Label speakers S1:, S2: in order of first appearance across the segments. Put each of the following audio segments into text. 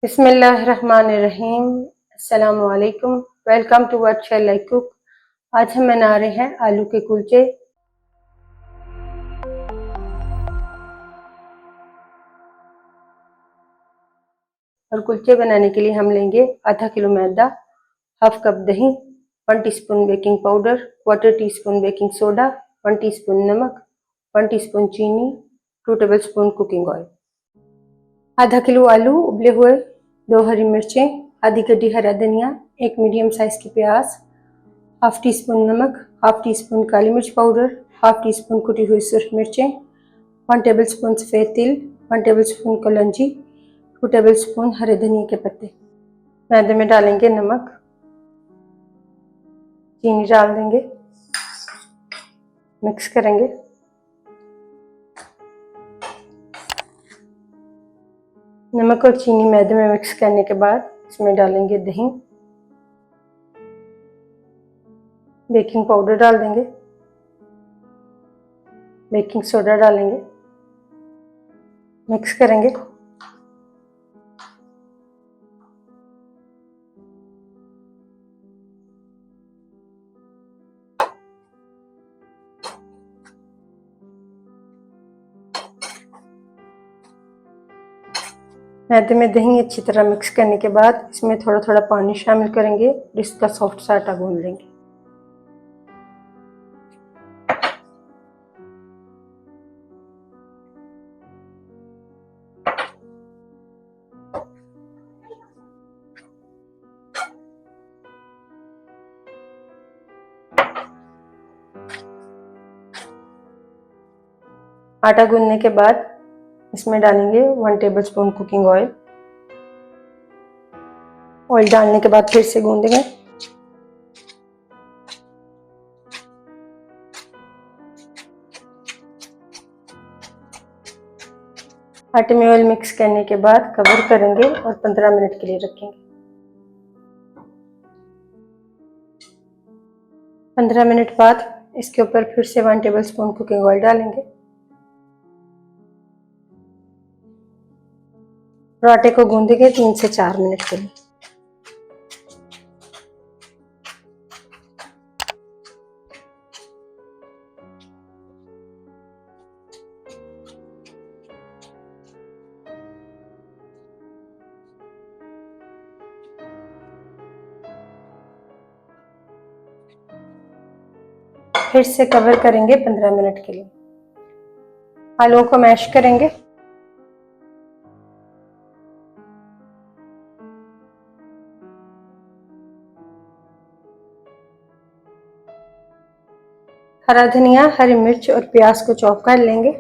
S1: बिस्मिल्लाहिर्रहमानिर्रहीम। अस्सलामु अलैकुम। Welcome to what shall I cook. आज हम बना रहे हैं आलू के कुलचे। और कुलचे बनाने के लिए हम लेंगे आधा किलो मैदा, हाफ कप दही, 1 teaspoon baking powder, quarter teaspoon baking soda, 1 teaspoon नमक, 1 टीस्पून चीनी, 2 टेबलस्पून कुकिंग ऑयल। आधा किलो आलू उबले हुए, 2 हरी मिर्चें, आधी कटी हरा धनिया, 1 मीडियम साइज की प्याज, हाफ टी स्पून नमक, हाफ टी स्पून काली मिर्च पाउडर, हाफ टी स्पून कुटी हुई सुर्ख मिर्चें, 1 टेबलस्पून सफ़ेद तिल, 1 टेबलस्पून कलौंजी, 2 टेबलस्पून हरे धनिया के पत्ते। मैदे में डालेंगे नमक, चीनी डाल देंगे, मिक्स करेंगे। नमक और चीनी मैदे में मिक्स करने के बाद इसमें डालेंगे दही, बेकिंग पाउडर डाल देंगे, बेकिंग सोडा डालेंगे, मिक्स करेंगे। मैदे में दही अच्छी तरह मिक्स करने के बाद इसमें थोड़ा थोड़ा पानी शामिल करेंगे और इसका सॉफ्ट सा आटा गूंद लेंगे। आटा गूंदने के बाद इसमें डालेंगे 1 टेबलस्पून कुकिंग ऑयल। ऑयल डालने के बाद फिर से गूंदेंगे। आटे में ऑयल मिक्स करने के बाद कवर करेंगे और 15 मिनट के लिए रखेंगे। 15 मिनट बाद इसके ऊपर फिर से 1 टेबलस्पून कुकिंग ऑयल डालेंगे और आटे को गूंदेंगे 3 से 4 मिनट के लिए। फिर से कवर करेंगे 15 मिनट के लिए। आलूओं को मैश करेंगे। हरा धनिया, हरी मिर्च और प्याज को चॉप कर लेंगे।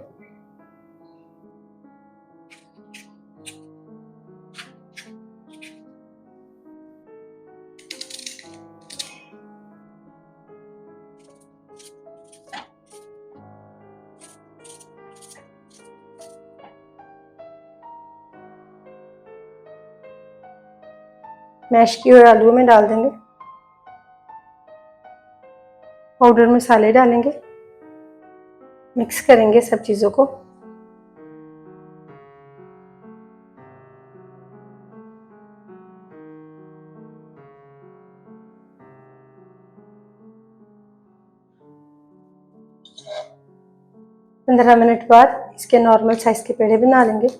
S1: मैश किए हुए आलू में डाल देंगे। पाउडर मसाले डालेंगे, मिक्स करेंगे सब चीज़ों को। पंद्रह मिनट बाद इसके नॉर्मल साइज के पेड़े बना लेंगे।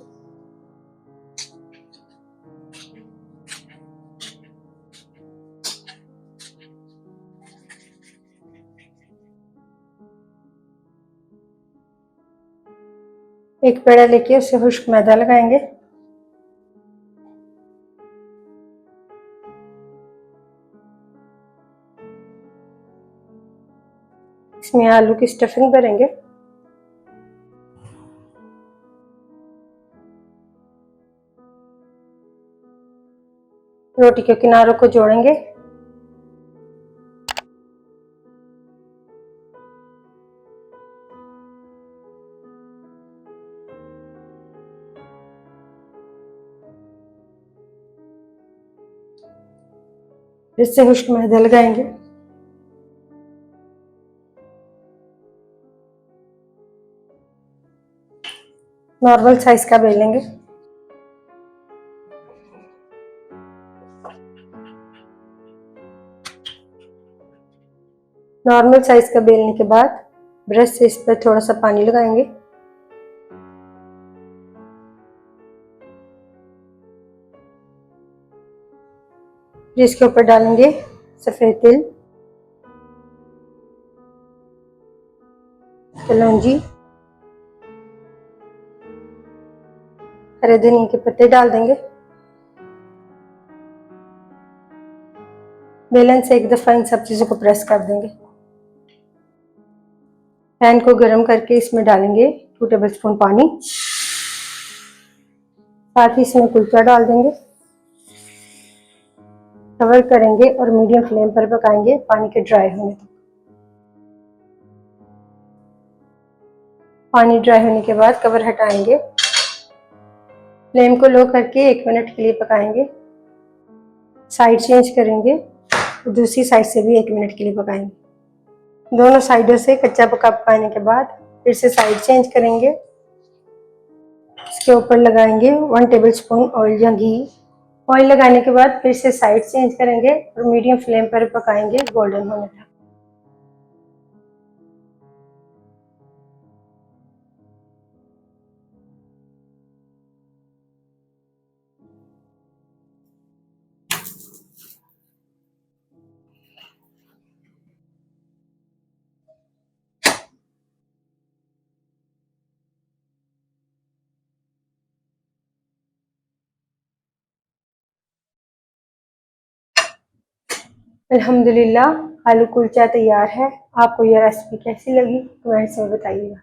S1: एक पेड़ा लेके उसे खुश्क मैदा लगाएंगे। इसमें आलू की स्टफिंग भरेंगे। रोटी के किनारों को जोड़ेंगे। इससे खुश्क मैदा लगाएंगे। नॉर्मल साइज का बेलेंगे। नॉर्मल साइज का बेलने के बाद ब्रश से इस पर थोड़ा सा पानी लगाएंगे। फिर इसके ऊपर डालेंगे सफ़ेद तिल, कलौंजी, हरे धनिया के पत्ते डाल देंगे। बेलन से एक दफ़ा इन सब चीज़ों को प्रेस कर देंगे। पैन को गर्म करके इसमें डालेंगे 2 टेबलस्पून पानी, साथ ही इसमें कुलचा डाल देंगे, कवर करेंगे और मीडियम फ्लेम पर पकाएंगे पानी के ड्राई होने तक। पानी ड्राई होने के बाद कवर हटाएंगे, फ्लेम को लो करके 1 मिनट के लिए पकाएंगे। साइड चेंज करेंगे, दूसरी साइड से भी 1 मिनट के लिए पकाएंगे। दोनों साइडों से कच्चा पका पकाने के बाद फिर से साइड चेंज करेंगे। इसके ऊपर लगाएंगे 1 टेबलस्पून ऑयल या घी। ऑयल लगाने के बाद फिर से साइड चेंज करेंगे और मीडियम फ्लेम पर पकाएंगे गोल्डन होने तक। अल्हम्दुलिल्लाह आलू कुलचा तैयार है। आपको यह रेसिपी कैसी लगी कमेंट्स में बताइएगा।